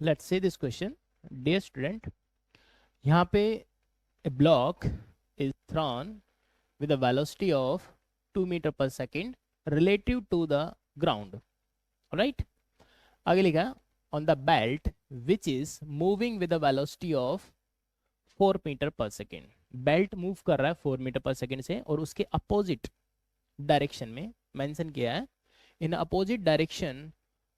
Let's say this question, dear student, यहाँ पे a block is thrown with a velocity of 2 meter per second relative to the ground, right? आगे लिखा on the belt which is moving with a velocity of 4 meter per second. Belt move कर रहा है 4 metre per second से और उसके opposite direction में mention किया है, in opposite direction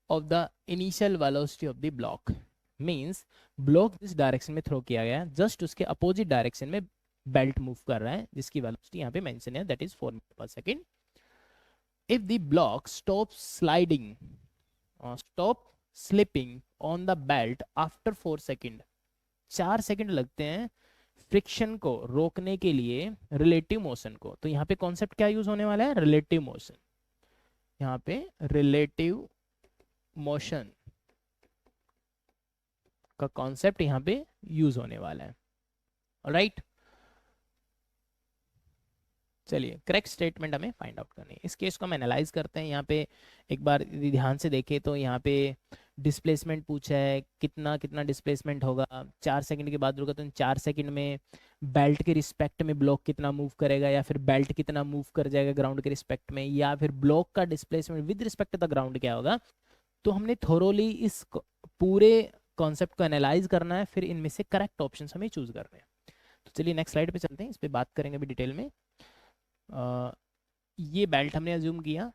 of the initial velocity of the block. Means block जिस डायरेक्शन में थ्रो किया गया जस्ट उसके अपोजिट डायरेक्शन में बेल्ट मूव कर रहा है जिसकी वेलोसिटी यहाँ पे मेंशन है, that is 4 metre per second. If the block stop sliding stop slipping on the belt after 4 second, 4 second लगते हैं फ्रिक्शन को रोकने के लिए रिलेटिव मोशन को। तो यहाँ पे कॉन्सेप्ट क्या यूज होने वाला है? Relative motion. यहाँ पे रिलेटिव मोशन का कॉन्सेप्ट यहाँ पे यूज होने वाला है, राइट? चलिए करेक्ट स्टेटमेंट हमें फाइंड आउट करनी है। इस केस को हम एनालाइज करते हैं। यहाँ पे एक बार ध्यान से देखें तो यहाँ पे डिस्प्लेसमेंट पूछा है, कितना कितना डिस्प्लेसमेंट होगा, 4 सेकंड के बाद रुका तो 4 सेकंड में बेल्ट के रिस्पेक्ट में ब्लॉक कितना मूव करेगा, या फिर बेल्ट कितना मूव कर जाएगा ग्राउंड के रिस्पेक्ट में, या फिर ब्लॉक का displacement with respect to the ground क्या होगा। तो हमने थोरोली इस पूरे कॉन्सेप्ट को एनालाइज करना है, फिर इनमें से करेक्ट ऑप्शन हमें चूज करने हैं। तो चलिए नेक्स्ट स्लाइड पे चलते हैं, इस पर बात करेंगे अभी डिटेल में। ये बेल्ट हमने अज्यूम किया,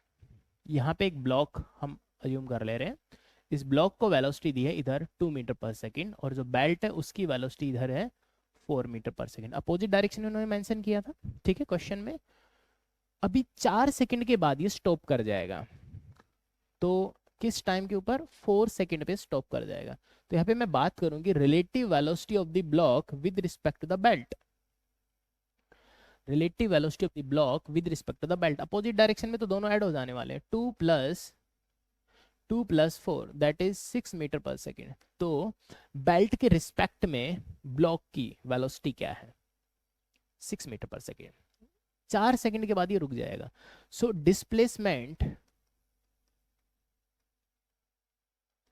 यहाँ पे एक ब्लॉक हम अज्यूम कर ले रहे हैं। इस ब्लॉक को वेलोसिटी दी है इधर 2 मीटर पर सेकेंड और जो बेल्ट है उसकी वेलोसिटी इधर है 4 metre per second. Opposite direction में उन्होंने मेंशन किया था, ठीक है, क्वेश्चन में। अभी 4 सेकेंड के बाद ये स्टॉप कर जाएगा, तो किस टाइम के ऊपर? 4 सेकेंड पे स्टॉप कर जाएगा। तो यहाँ पे मैं बात करूंगी relative velocity of the block with respect to the belt. Relative velocity of the block with respect to the belt, opposite direction में तो दोनों ऐड हो जाने वाले हैं। 2 plus 4 that is 6 metre per second. तो बेल्ट के रिस्पेक्ट में ब्लॉक की वेलोसिटी क्या है? 6 मीटर पर सेकेंड। 4 सेकेंड के बाद ये रुक जाएगा। So displacement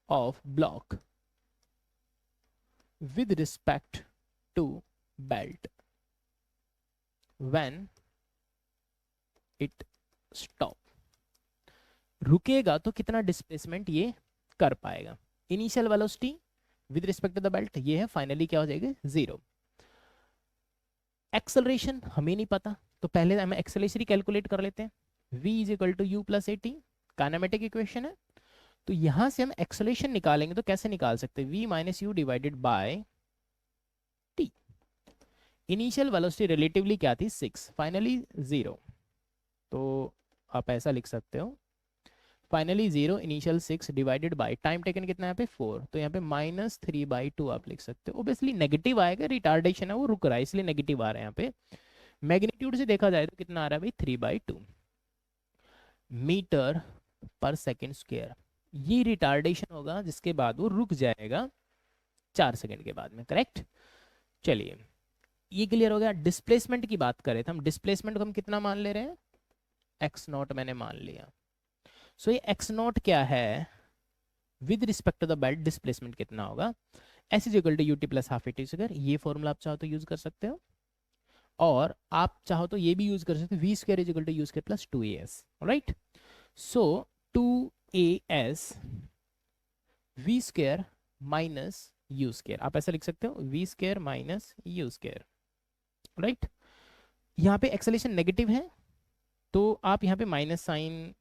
of block with respect to belt when it stop, रुकेगा तो कितना डिस्प्लेसमेंट ये कर पाएगा? Initial velocity with respect to the belt ये है, फाइनली क्या हो जाएगा? 0। एक्सेलरेशन हमें नहीं पता, तो पहले हम एक्सेलरेशन कैलकुलेट कर लेते हैं। v is equal to u plus a t, kinematic equation है। तो यहां से हम एक्सेलरेशन निकालेंगे तो कैसे निकाल सकते हैं? v minus you divided by T. Initial velocity relatively क्या थी? 6, फाइनली 0। तो आप ऐसा लिख सकते हो, finally 0 initial 6 divided by time taken कितना है यहाँ पे? 4। तो यहाँ पे -3/2 आप लिख सकते हो। ओबियसली नेगेटिव आएगा, रिटार्डेशन है वो रुक रहा है इसलिए नेगेटिव आ रहा है यहाँ पे। मैग्नीट्यूड से देखा जाए तो कितना आ रहा है भाई? 3/2 मीटर पर सेकेंड स्क्वायर। ये रिटार्डेशन होगा जिसके बाद वो रुक जाएगा 4 सेकेंड के बाद में, करेक्ट? चलिए ये क्लियर हो गया। डिस्प्लेसमेंट की बात करें तो हम डिस्प्लेसमेंट को हम कितना मान ले रहे हैं? x0 मैंने मान लिया। सो ये x0 क्या है? With respect to the belt displacement कितना होगा? s is equal to u t plus half a t square. ये फॉर्मूला आप चाहो तो यूज कर सकते हो, और आप चाहो तो ये भी यूज कर सकते हो, v square is equal to u square plus 2as, right? So 2as v square minus u square, आप ऐसा लिख सकते हो, v square minus u square, right? यहाँ पे एक्सेलेरेशन नेगेटिव है तो आप यहाँ पे माइनस साइन,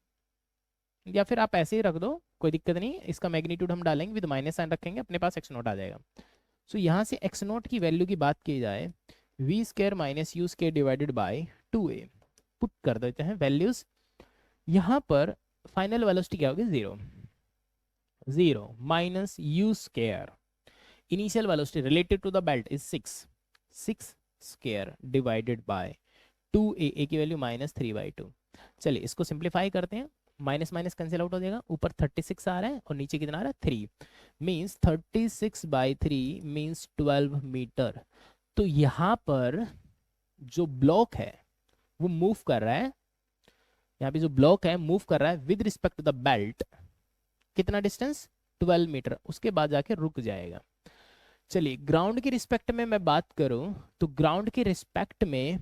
या फिर आप ऐसे ही रख दो, कोई दिक्कत नहीं। इसका मैग्नीट्यूड हम डालेंगे विद माइनस साइन रखेंगे, अपने पास x0 आ जाएगा। सो यहाँ से x0 की वैल्यू की बात की जाए, v square minus u square divided by 2a put कर देते हैं वैल्यूज। यहाँ पर फाइनल वेलोसिटी क्या होगी? 0 minus u square, initial velocity related to the belt is 6 square divided by 2a की वैल्यू -3/2। चलिए इसको सिंप्लीफाई करते हैं, माइनस माइनस कैंसिल आउट हो जाएगा, ऊपर 36 आ रहा है और नीचे कितना आ रहा है? 3, मीन्स 36/3 मीन्स 12 मीटर। तो यहाँ पर जो ब्लॉक है वो मूव कर रहा है, यहाँ पे जो ब्लॉक है मूव कर रहा है with respect to the belt, कितना डिस्टेंस? 12 मीटर, उसके बाद जाके रुक जाएगा। चलिए ग्राउंड के रिस्पेक्ट में मैं बात करूं तो ग्राउंड के रिस्पेक्ट में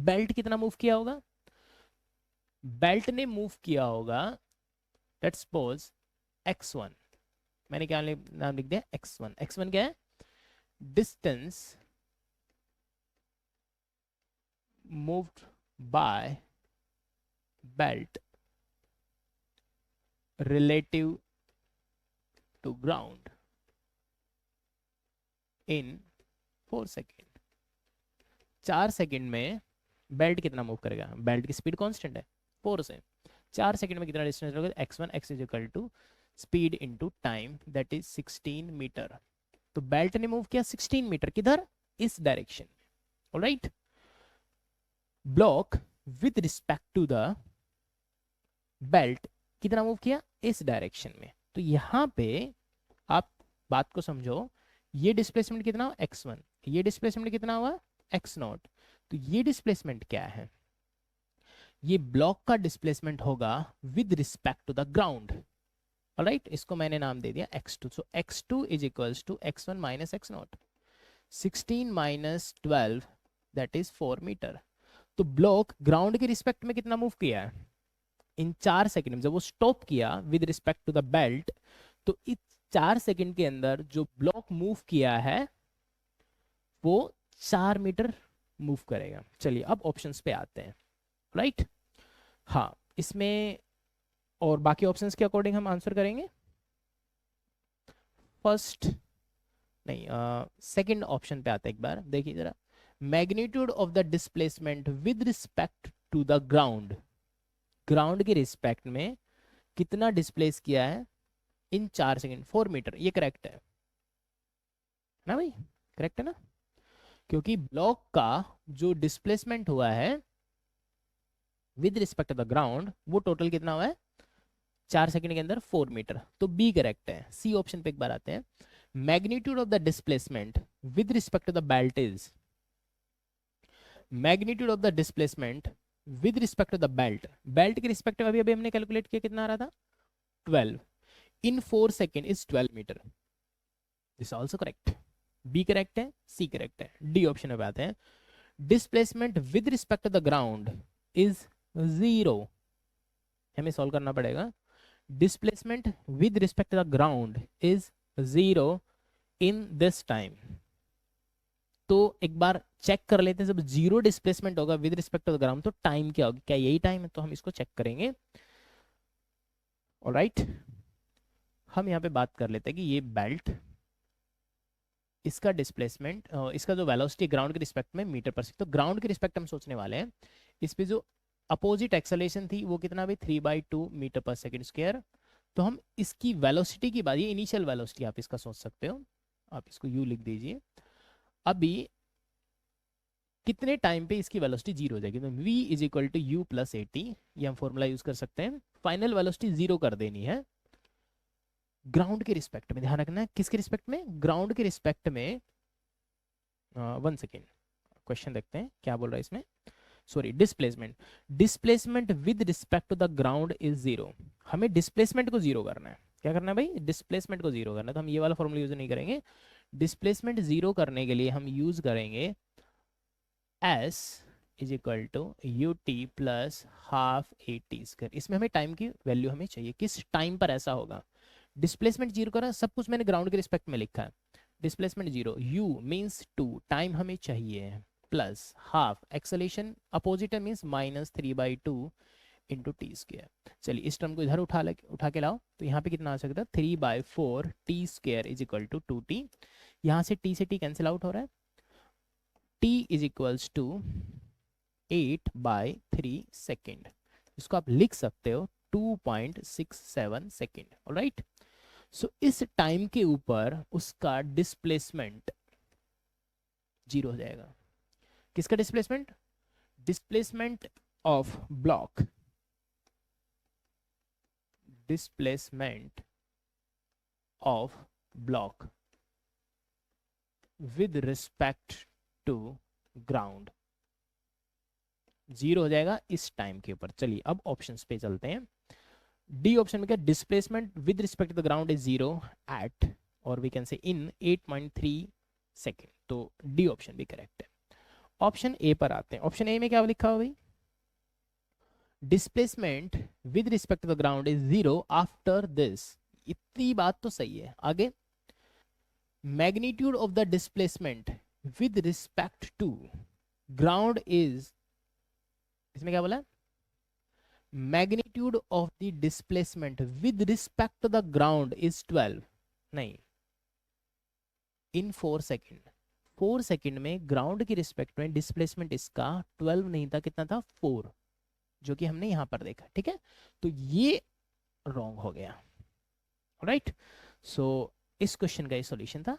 बेल्ट कितना मूव किया होगा? बेल्ट ने मूव किया होगा, लेट्स सपोज x1, मैंने क्या नाम लिख दिया x1। x1 क्या है? Distance moved by belt relative to ground in 4 second. 4 second में बेल्ट कितना मूव करेगा? बेल्ट की स्पीड कांस्टेंट है 4 से, 4 सेकेंड में कितना डिस्टेंस होगा? x1 x is equal to speed into time, that is 16 metre. तो बेल्ट ने मूव किया 16 मीटर, किधर? इस डायरेक्शन में। Alright, block with respect to the belt कितना मूव किया? इस डायरेक्शन में। तो यहां पे आप बात को समझो, ये डिस्प्लेसमेंट कितना हुआ? x1, ये डिस्प्लेसमेंट कितना हुआ? x0। तो ये डिस्प्लेसमेंट क्या है? ये ब्लॉक का डिस्प्लेसमेंट होगा with respect to the ground. Alright, इसको मैंने नाम दे दिया x2। So x2 is equals to x1 minus x0, 16 minus 12 that is 4 metre. तो ब्लॉक ग्राउंड के रिस्पेक्ट में कितना मूव किया है? इन 4 सेकंड में जब वो स्टॉप किया with respect to the belt, तो इस 4 सेकंड के अंदर जो ब्लॉक मूव किया है वो 4 मीटर मूव करेगा। चलिए अब ऑप्शंस पे आते हैं। राइट, हाँ, इसमें और बाकी ऑप्शंस के अकॉर्डिंग हम आंसर करेंगे। फर्स्ट नहीं, सेकंड ऑप्शन पे आते हैं। एक बार देखिए जरा, magnitude of the displacement with respect to the ground, ground के रिस्पेक्ट में कितना डिस्प्लेस किया है इन 4 सेकंड? 4 मीटर। ये करेक्ट है ना भाई? करेक्ट है ना? क्योंकि ब्लॉक का जो डिस्प्लेसमेंट हुआ है with respect to the ground वो टोटल कितना हुआ है 4 सेकंड के अंदर? 4 मीटर। तो बी करेक्ट है। सी ऑप्शन पे एक बार आते हैं। Magnitude of the displacement with respect to the belt is, magnitude of the displacement with respect to the belt, belt के रिस्पेक्ट में अभी अभी हमने कैलकुलेट किया, कितना आ रहा था? 12 in 4 second is 12 metre. This also correct. B correct है, सी करेक्ट है। डी ऑप्शन में आते हैं। Displacement with respect to the ground is 0, हमें सॉल्व करना पड़ेगा। Displacement with respect to the ground is 0 in this time. तो एक बार चेक कर लेते हैं, जब 0 डिस्प्लेसमेंट होगा with respect to the ground तो टाइम क्या होगी? क्या यही टाइम है? तो हम इसको चेक करेंगे। ऑलराइट, हम यहाँ पे बात कर लेते हैं कि ये बेल्ट, इसका डिस्प्लेसमेंट, इसका जो वेलोसिटी ग्राउंड के रिस्पेक्ट में मीटर पर सेकंड, तो ग्राउंड के रिस्पेक्ट हम सोचने वाले हैं। इस पे जो अपोजिट एक्सेलरेशन थी वो कितना भी 3/2 मीटर पर सेकंड स्क्वायर। तो हम इसकी वेलोसिटी की बात, ये इनिशियल वेलोसिटी आप इसका सोच सकते हो, आप इसको यू लिख दीजिए। अभी कितने टाइम पे इसकी वेलोसिटी 0 हो जाएगी? तो v is equal to u plus a t, ये हम फॉर्मूला यूज कर सकते हैं। फाइनल वेलोसिटी 0 कर देनी है ग्राउंड के रिस्पेक्ट में। ध्यान रखना है किसके रिस्पेक्ट में? ग्राउंड के रिस्पेक्ट में। 1 सेकेंड, क्वेश्चन देखते हैं क्या बोल रहा है इसमें। Sorry, displacement, displacement with respect to the ground is 0। हमें डिस्प्लेसमेंट को 0 करना है। क्या करना है भाई? डिस्प्लेसमेंट को 0 करना है। तो हम ये वाला फॉर्मूला यूज नहीं करेंगे। डिस्प्लेसमेंट 0 करने के लिए हम यूज करेंगे s is equal to u t plus half a t square. इसमें हमें टाइम की वैल्यू हमें चाहिए, किस टाइम पर ऐसा होगा। डिस्प्लेसमेंट 0 करा, सब कुछ मैंने ग्राउंड के रिस्पेक्ट में लिखा है। डिस्प्लेसमेंट 0, u मीन्स 2, टाइम हमें चाहिए, प्लस हाफ एक्सेलेरेशन अपोजिट है मीन्स -3/2 इंटू टी स्क्वायर। चलिए इस टर्म को इधर उठा के लाओ, तो यहाँ पे कितना आ सकता है? 3/4 t square is equal to 2t। यहाँ से t कैंसिल आउट हो रहा है। t is equals to 8/3 second. इसको आप लिख सकते हो 2.67 सेकेंड। ऑलराइट, सो इस टाइम के ऊपर उसका डिस्प्लेसमेंट 0 हो जाएगा। किसका displacement? Displacement of block, displacement of block with respect to ground 0 हो जाएगा इस टाइम के ऊपर। चलिए अब ऑप्शंस पे चलते हैं। डी ऑप्शन में क्या, displacement with respect to the ground is 0 eight, और we can say in 8.3 second, तो डी ऑप्शन भी करेक्ट है। ऑप्शन ए पर आते हैं। ऑप्शन ए में क्या लिखा हुआ भाई, displacement with respect to the ground is 0 after this, इतनी बात तो सही है। आगे, magnitude of the displacement with respect to ground is, इसमें क्या बोला, magnitude of the displacement with respect to the ground is 12, नहीं, इन 4 सेकेंड। 4 सेकेंड में ग्राउंड की रिस्पेक्ट में डिस्प्लेसमेंट इसका 12 नहीं था, कितना था, 4, जो कि हमने यहां पर देखा। ठीक है, तो ये रॉन्ग हो गया। राइट, सो इस क्वेश्चन का ये सॉल्यूशन था।